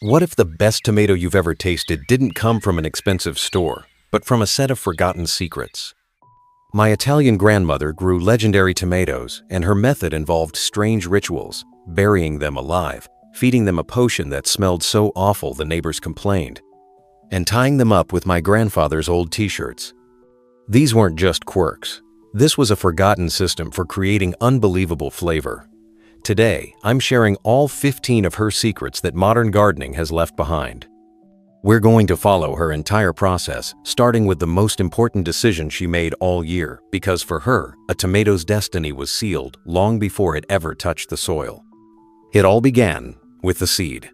What if the best tomato you've ever tasted didn't come from an expensive store, but from a set of forgotten secrets? My Italian grandmother grew legendary tomatoes, and her method involved strange rituals, burying them alive, feeding them a potion that smelled so awful the neighbors complained, and tying them up with my grandfather's old t-shirts. These weren't just quirks. This was a forgotten system for creating unbelievable flavor. Today, I'm sharing all 15 of her secrets that modern gardening has left behind. We're going to follow her entire process, starting with the most important decision she made all year, because for her, a tomato's destiny was sealed long before it ever touched the soil. It all began with the seed.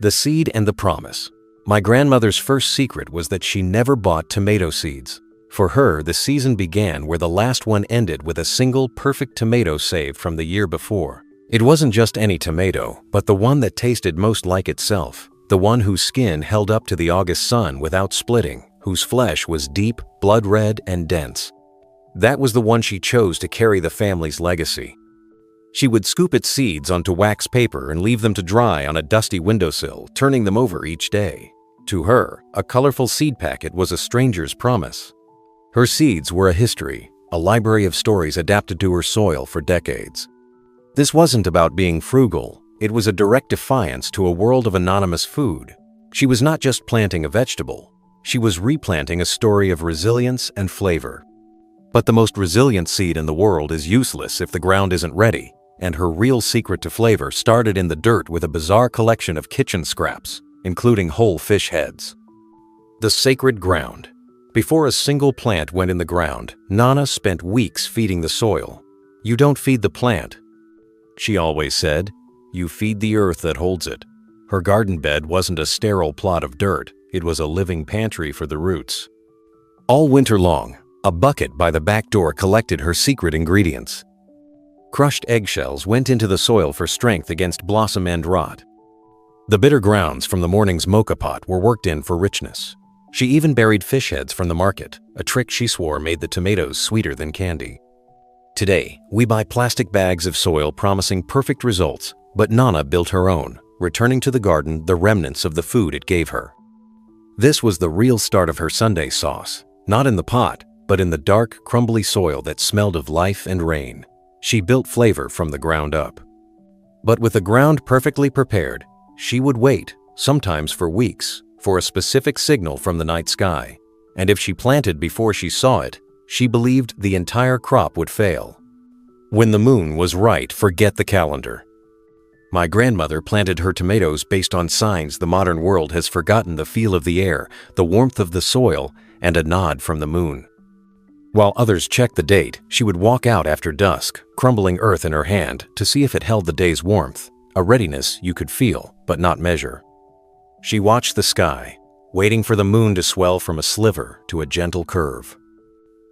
The seed and the promise. My grandmother's first secret was that she never bought tomato seeds. For her, the season began where the last one ended with a single perfect tomato saved from the year before. It wasn't just any tomato, but the one that tasted most like itself, the one whose skin held up to the August sun without splitting, whose flesh was deep, blood red, and dense. That was the one she chose to carry the family's legacy. She would scoop its seeds onto wax paper and leave them to dry on a dusty windowsill, turning them over each day. To her, a colorful seed packet was a stranger's promise. Her seeds were a history, a library of stories adapted to her soil for decades. This wasn't about being frugal, it was a direct defiance to a world of anonymous food. She was not just planting a vegetable, she was replanting a story of resilience and flavor. But the most resilient seed in the world is useless if the ground isn't ready, and her real secret to flavor started in the dirt with a bizarre collection of kitchen scraps, including whole fish heads. The sacred ground. Before a single plant went in the ground, Nana spent weeks feeding the soil. "You don't feed the plant," she always said, "you feed the earth that holds it." Her garden bed wasn't a sterile plot of dirt, it was a living pantry for the roots. All winter long, a bucket by the back door collected her secret ingredients. Crushed eggshells went into the soil for strength against blossom end rot. The bitter grounds from the morning's mocha pot were worked in for richness. She even buried fish heads from the market, a trick she swore made the tomatoes sweeter than candy. Today, we buy plastic bags of soil promising perfect results, but Nana built her own, returning to the garden the remnants of the food it gave her. This was the real start of her Sunday sauce, not in the pot, but in the dark, crumbly soil that smelled of life and rain. She built flavor from the ground up. But with the ground perfectly prepared, she would wait, sometimes for weeks, for a specific signal from the night sky. And if she planted before she saw it, she believed the entire crop would fail. When the moon was right, forget the calendar. My grandmother planted her tomatoes based on signs the modern world has forgotten: the feel of the air, the warmth of the soil, and a nod from the moon. While others checked the date, she would walk out after dusk, crumbling earth in her hand to see if it held the day's warmth, a readiness you could feel but not measure. She watched the sky, waiting for the moon to swell from a sliver to a gentle curve.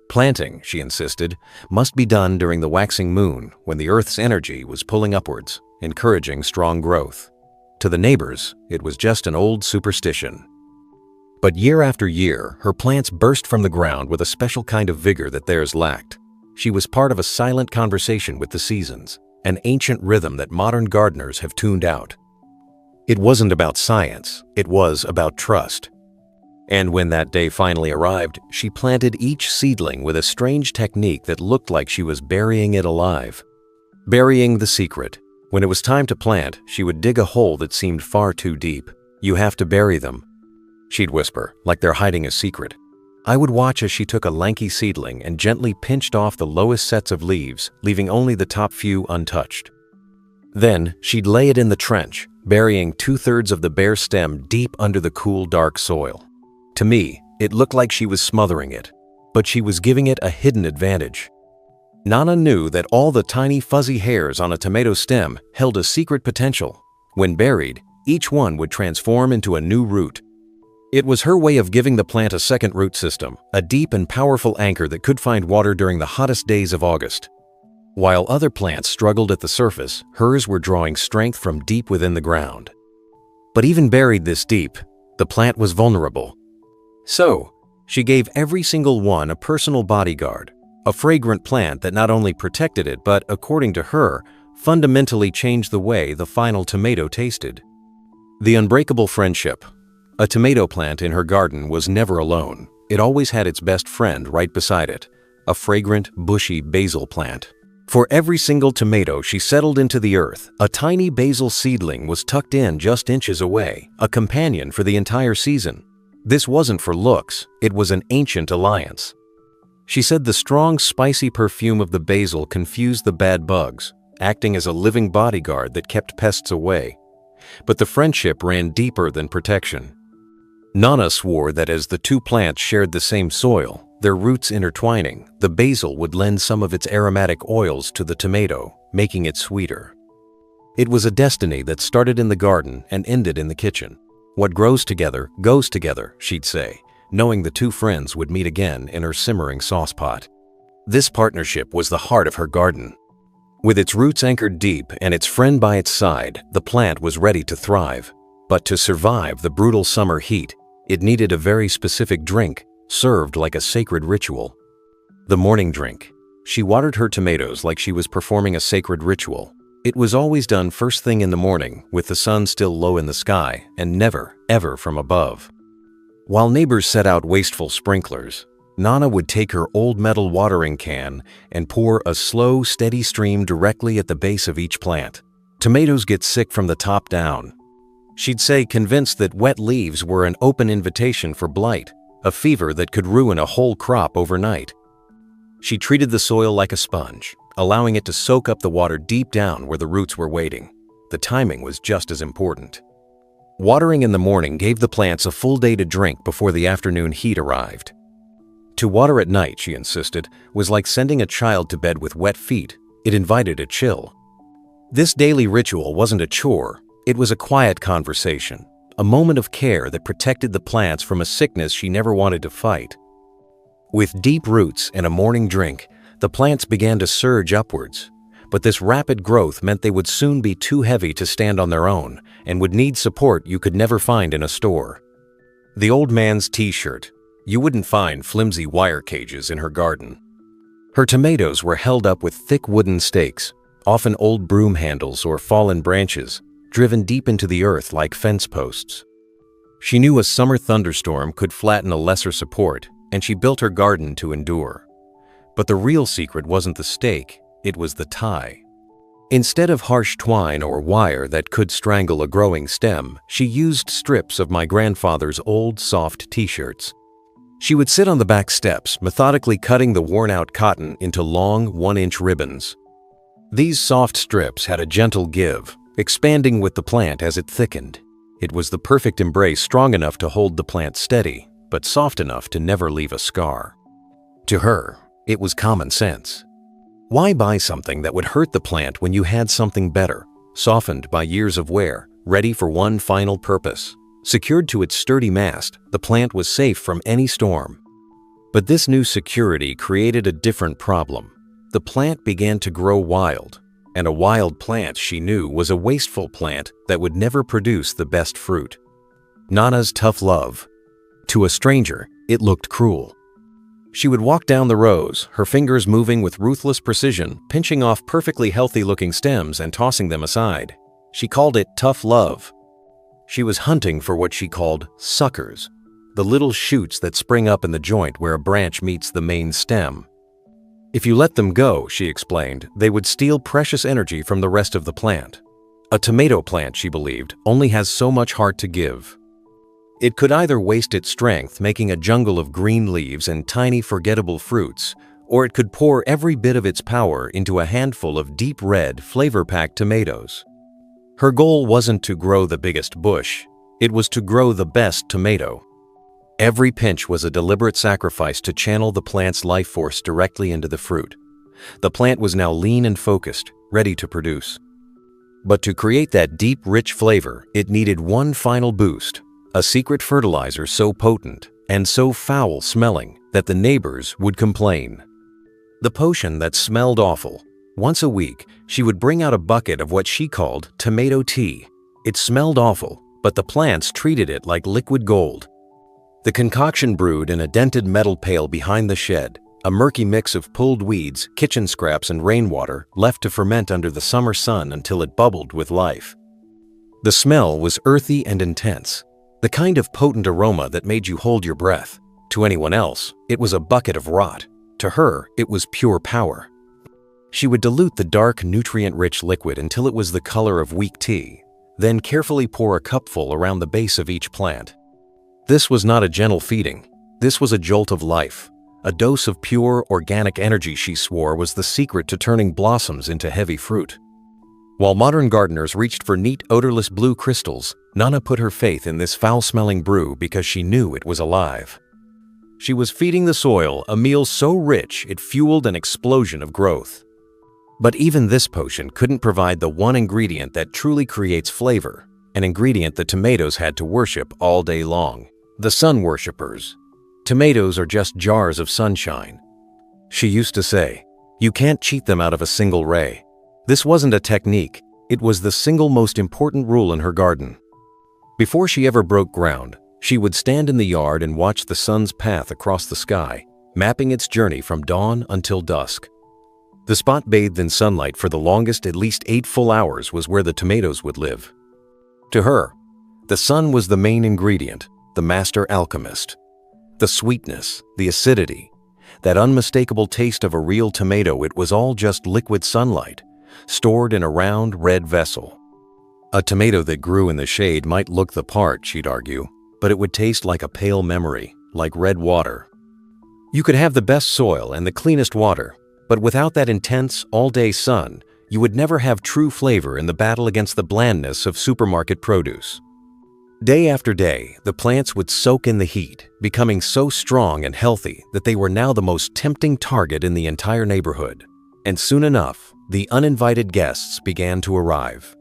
Planting, she insisted, must be done during the waxing moon when the earth's energy was pulling upwards, encouraging strong growth. To the neighbors, it was just an old superstition. But year after year, her plants burst from the ground with a special kind of vigor that theirs lacked. She was part of a silent conversation with the seasons, an ancient rhythm that modern gardeners have tuned out. It wasn't about science, it was about trust. And when that day finally arrived, she planted each seedling with a strange technique that looked like she was burying it alive. Burying the secret. When it was time to plant, she would dig a hole that seemed far too deep. "You have to bury them," she'd whisper, like they're hiding a secret. I would watch as she took a lanky seedling and gently pinched off the lowest sets of leaves, leaving only the top few untouched. Then, she'd lay it in the trench, burying 2/3 of the bare stem deep under the cool, dark soil. To me, it looked like she was smothering it, but she was giving it a hidden advantage. Nana knew that all the tiny fuzzy hairs on a tomato stem held a secret potential. When buried, each one would transform into a new root. It was her way of giving the plant a second root system, a deep and powerful anchor that could find water during the hottest days of August. While other plants struggled at the surface, hers were drawing strength from deep within the ground. But even buried this deep, the plant was vulnerable. So, she gave every single one a personal bodyguard, a fragrant plant that not only protected it but, according to her, fundamentally changed the way the final tomato tasted. The unbreakable friendship. A tomato plant in her garden was never alone. It always had its best friend right beside it, a fragrant, bushy basil plant. For every single tomato she settled into the earth, a tiny basil seedling was tucked in just inches away, a companion for the entire season. This wasn't for looks, it was an ancient alliance. She said the strong, spicy perfume of the basil confused the bad bugs, acting as a living bodyguard that kept pests away. But the friendship ran deeper than protection. Nana swore that as the two plants shared the same soil, their roots intertwining, the basil would lend some of its aromatic oils to the tomato, making it sweeter. It was a destiny that started in the garden and ended in the kitchen. What grows together, goes together, she'd say, knowing the two friends would meet again in her simmering saucepot. This partnership was the heart of her garden. With its roots anchored deep and its friend by its side, the plant was ready to thrive. But to survive the brutal summer heat, it needed a very specific drink, served like a sacred ritual. The morning drink. She watered her tomatoes like she was performing a sacred ritual. It was always done first thing in the morning, with the sun still low in the sky, and never, ever from above. While neighbors set out wasteful sprinklers, Nana would take her old metal watering can and pour a slow, steady stream directly at the base of each plant. Tomatoes get sick from the top down. She'd say, convinced that wet leaves were an open invitation for blight, a fever that could ruin a whole crop overnight. She treated the soil like a sponge, allowing it to soak up the water deep down where the roots were waiting. The timing was just as important. Watering in the morning gave the plants a full day to drink before the afternoon heat arrived. To water at night, she insisted, was like sending a child to bed with wet feet. It invited a chill. This daily ritual wasn't a chore. It was a quiet conversation, a moment of care that protected the plants from a sickness she never wanted to fight. With deep roots and a morning drink, the plants began to surge upwards. But this rapid growth meant they would soon be too heavy to stand on their own and would need support you could never find in a store. The old man's t-shirt. You wouldn't find flimsy wire cages in her garden. Her tomatoes were held up with thick wooden stakes, often old broom handles or fallen branches, driven deep into the earth like fence posts. She knew a summer thunderstorm could flatten a lesser support, and she built her garden to endure. But the real secret wasn't the stake, it was the tie. Instead of harsh twine or wire that could strangle a growing stem, she used strips of my grandfather's old, soft t-shirts. She would sit on the back steps, methodically cutting the worn-out cotton into long, 1-inch ribbons. These soft strips had a gentle give, expanding with the plant as it thickened. It was the perfect embrace, strong enough to hold the plant steady, but soft enough to never leave a scar. To her, it was common sense. Why buy something that would hurt the plant when you had something better, softened by years of wear, ready for one final purpose? Secured to its sturdy mast, the plant was safe from any storm. But this new security created a different problem. The plant began to grow wild. And a wild plant, she knew, was a wasteful plant that would never produce the best fruit. Nana's tough love. To a stranger, it looked cruel. She would walk down the rows, her fingers moving with ruthless precision, pinching off perfectly healthy-looking stems and tossing them aside. She called it tough love. She was hunting for what she called suckers, the little shoots that spring up in the joint where a branch meets the main stem. If you let them go, she explained, they would steal precious energy from the rest of the plant. A tomato plant, she believed, only has so much heart to give. It could either waste its strength making a jungle of green leaves and tiny forgettable fruits, or it could pour every bit of its power into a handful of deep red, flavor-packed tomatoes. Her goal wasn't to grow the biggest bush, it was to grow the best tomato. Every pinch was a deliberate sacrifice to channel the plant's life force directly into the fruit. The plant was now lean and focused, ready to produce. But to create that deep, rich flavor, it needed one final boost, a secret fertilizer so potent and so foul-smelling that the neighbors would complain. The potion that smelled awful. Once a week, she would bring out a bucket of what she called tomato tea. It smelled awful, but the plants treated it like liquid gold. The concoction brewed in a dented metal pail behind the shed, a murky mix of pulled weeds, kitchen scraps, and rainwater left to ferment under the summer sun until it bubbled with life. The smell was earthy and intense, the kind of potent aroma that made you hold your breath. To anyone else, it was a bucket of rot. To her, it was pure power. She would dilute the dark, nutrient-rich liquid until it was the color of weak tea, then carefully pour a cupful around the base of each plant. This was not a gentle feeding. This was a jolt of life, a dose of pure, organic energy she swore was the secret to turning blossoms into heavy fruit. While modern gardeners reached for neat, odorless blue crystals, Nana put her faith in this foul-smelling brew because she knew it was alive. She was feeding the soil a meal so rich it fueled an explosion of growth. But even this potion couldn't provide the one ingredient that truly creates flavor, an ingredient the tomatoes had to worship all day long. The sun worshippers. Tomatoes are just jars of sunshine. She used to say, you can't cheat them out of a single ray. This wasn't a technique, it was the single most important rule in her garden. Before she ever broke ground, she would stand in the yard and watch the sun's path across the sky, mapping its journey from dawn until dusk. The spot bathed in sunlight for the longest at least 8 full hours was where the tomatoes would live. To her, the sun was the main ingredient, the master alchemist. The sweetness, the acidity, that unmistakable taste of a real tomato, it was all just liquid sunlight, stored in a round, red vessel. A tomato that grew in the shade might look the part, she'd argue, but it would taste like a pale memory, like red water. You could have the best soil and the cleanest water, but without that intense, all-day sun, you would never have true flavor in the battle against the blandness of supermarket produce. Day after day, the plants would soak in the heat, becoming so strong and healthy that they were now the most tempting target in the entire neighborhood. And soon enough, the uninvited guests began to arrive.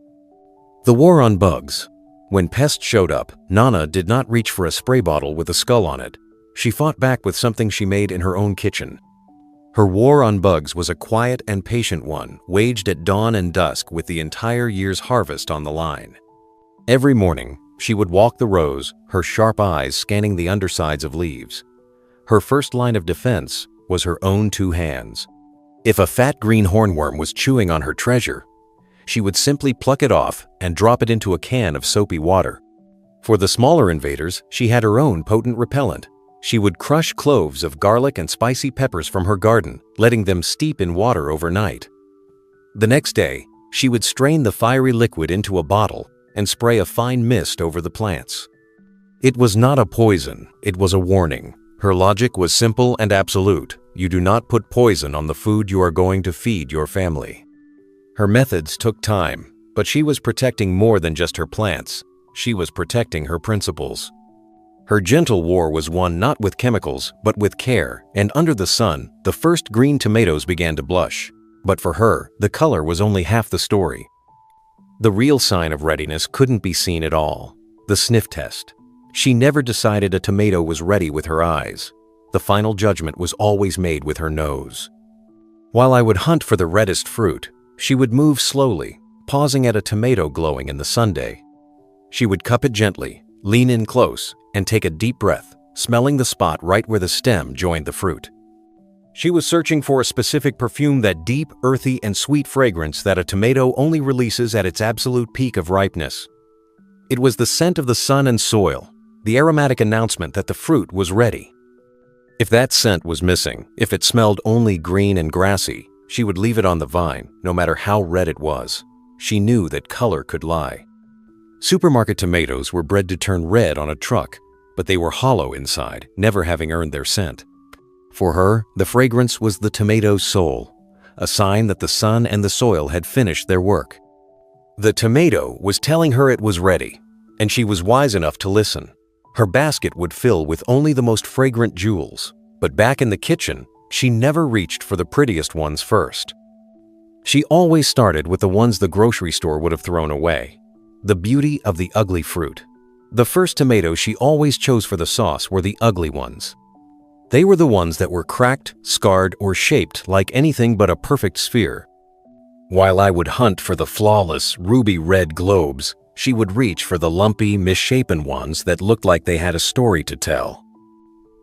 The war on bugs. When pests showed up, Nana did not reach for a spray bottle with a skull on it. She fought back with something she made in her own kitchen. Her war on bugs was a quiet and patient one, waged at dawn and dusk with the entire year's harvest on the line. Every morning, she would walk the rows, her sharp eyes scanning the undersides of leaves. Her first line of defense was her own 2 hands. If a fat green hornworm was chewing on her treasure, she would simply pluck it off and drop it into a can of soapy water. For the smaller invaders, she had her own potent repellent. She would crush cloves of garlic and spicy peppers from her garden, letting them steep in water overnight. The next day, she would strain the fiery liquid into a bottle and spray a fine mist over the plants. It was not a poison, it was a warning. Her logic was simple and absolute. You do not put poison on the food you are going to feed your family. Her methods took time, but she was protecting more than just her plants. She was protecting her principles. Her gentle war was won not with chemicals, but with care, and under the sun, the first green tomatoes began to blush. But for her, the color was only half the story. The real sign of readiness couldn't be seen at all. The sniff test. She never decided a tomato was ready with her eyes. The final judgment was always made with her nose. While I would hunt for the reddest fruit, she would move slowly, pausing at a tomato glowing in the sunday. She would cup it gently, lean in close, and take a deep breath, smelling the spot right where the stem joined the fruit. She was searching for a specific perfume, that deep, earthy, and sweet fragrance that a tomato only releases at its absolute peak of ripeness. It was the scent of the sun and soil, the aromatic announcement that the fruit was ready. If that scent was missing, if it smelled only green and grassy, she would leave it on the vine, no matter how red it was. She knew that color could lie. Supermarket tomatoes were bred to turn red on a truck, but they were hollow inside, never having earned their scent. For her, the fragrance was the tomato's soul, a sign that the sun and the soil had finished their work. The tomato was telling her it was ready, and she was wise enough to listen. Her basket would fill with only the most fragrant jewels, but back in the kitchen, she never reached for the prettiest ones first. She always started with the ones the grocery store would have thrown away. The beauty of the ugly fruit. The first tomatoes she always chose for the sauce were the ugly ones. They were the ones that were cracked, scarred, or shaped like anything but a perfect sphere. While I would hunt for the flawless, ruby red globes, she would reach for the lumpy, misshapen ones that looked like they had a story to tell.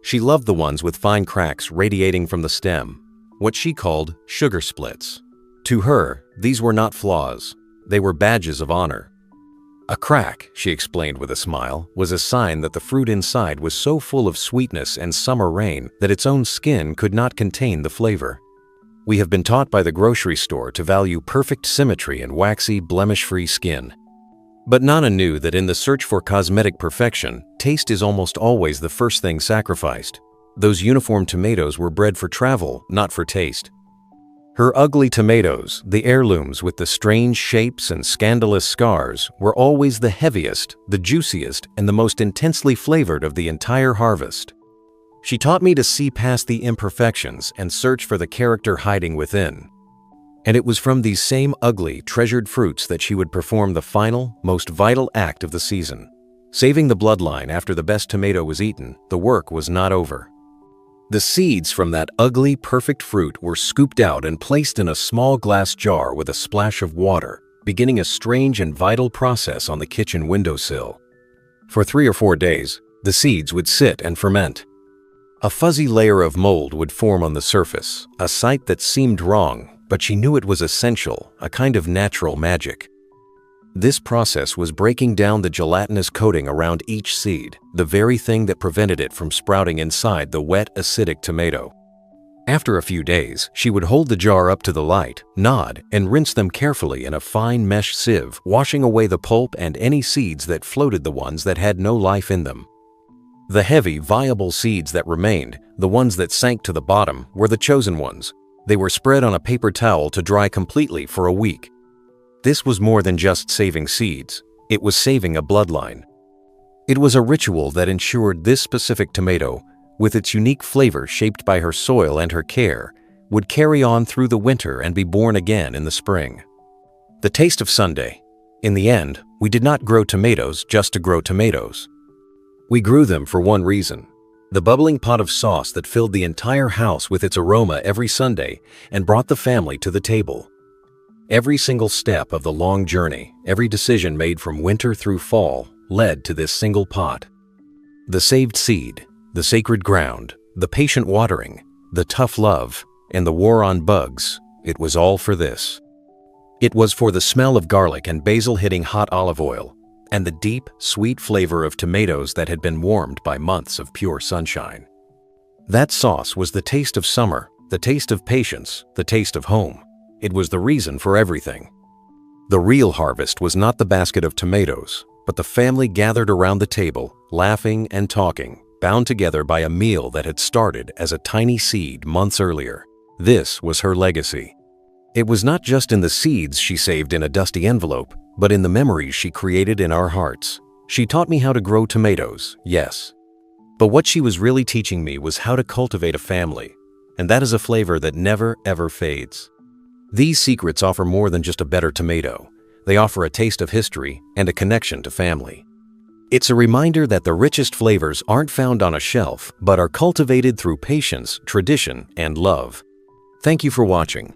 She loved the ones with fine cracks radiating from the stem, what she called sugar splits. To her, these were not flaws, they were badges of honor. A crack, she explained with a smile, was a sign that the fruit inside was so full of sweetness and summer rain that its own skin could not contain the flavor. We have been taught by the grocery store to value perfect symmetry and waxy, blemish-free skin. But Nana knew that in the search for cosmetic perfection, taste is almost always the first thing sacrificed. Those uniform tomatoes were bred for travel, not for taste. Her ugly tomatoes, the heirlooms with the strange shapes and scandalous scars, were always the heaviest, the juiciest, and the most intensely flavored of the entire harvest. She taught me to see past the imperfections and search for the character hiding within. And it was from these same ugly, treasured fruits that she would perform the final, most vital act of the season. Saving the bloodline after the best tomato was eaten, the work was not over. The seeds from that ugly, perfect fruit were scooped out and placed in a small glass jar with a splash of water, beginning a strange and vital process on the kitchen windowsill. For 3 or 4 days, the seeds would sit and ferment. A fuzzy layer of mold would form on the surface, a sight that seemed wrong, but she knew it was essential, a kind of natural magic. This process was breaking down the gelatinous coating around each seed, the very thing that prevented it from sprouting inside the wet, acidic tomato. After a few days, she would hold the jar up to the light, nod, and rinse them carefully in a fine mesh sieve, washing away the pulp and any seeds that floated, the ones that had no life in them. The heavy, viable seeds that remained, the ones that sank to the bottom, were the chosen ones. They were spread on a paper towel to dry completely for a week. This was more than just saving seeds. It was saving a bloodline. It was a ritual that ensured this specific tomato, with its unique flavor shaped by her soil and her care, would carry on through the winter and be born again in the spring. The taste of Sunday. In the end, we did not grow tomatoes just to grow tomatoes. We grew them for one reason: the bubbling pot of sauce that filled the entire house with its aroma every Sunday and brought the family to the table. Every single step of the long journey, every decision made from winter through fall, led to this single pot. The saved seed, the sacred ground, the patient watering, the tough love, and the war on bugs, it was all for this. It was for the smell of garlic and basil hitting hot olive oil, and the deep, sweet flavor of tomatoes that had been warmed by months of pure sunshine. That sauce was the taste of summer, the taste of patience, the taste of home. It was the reason for everything. The real harvest was not the basket of tomatoes, but the family gathered around the table, laughing and talking, bound together by a meal that had started as a tiny seed months earlier. This was her legacy. It was not just in the seeds she saved in a dusty envelope, but in the memories she created in our hearts. She taught me how to grow tomatoes, yes. But what she was really teaching me was how to cultivate a family, and that is a flavor that never, ever fades. These secrets offer more than just a better tomato. They offer a taste of history and a connection to family. It's a reminder that the richest flavors aren't found on a shelf, but are cultivated through patience, tradition, and love. Thank you for watching.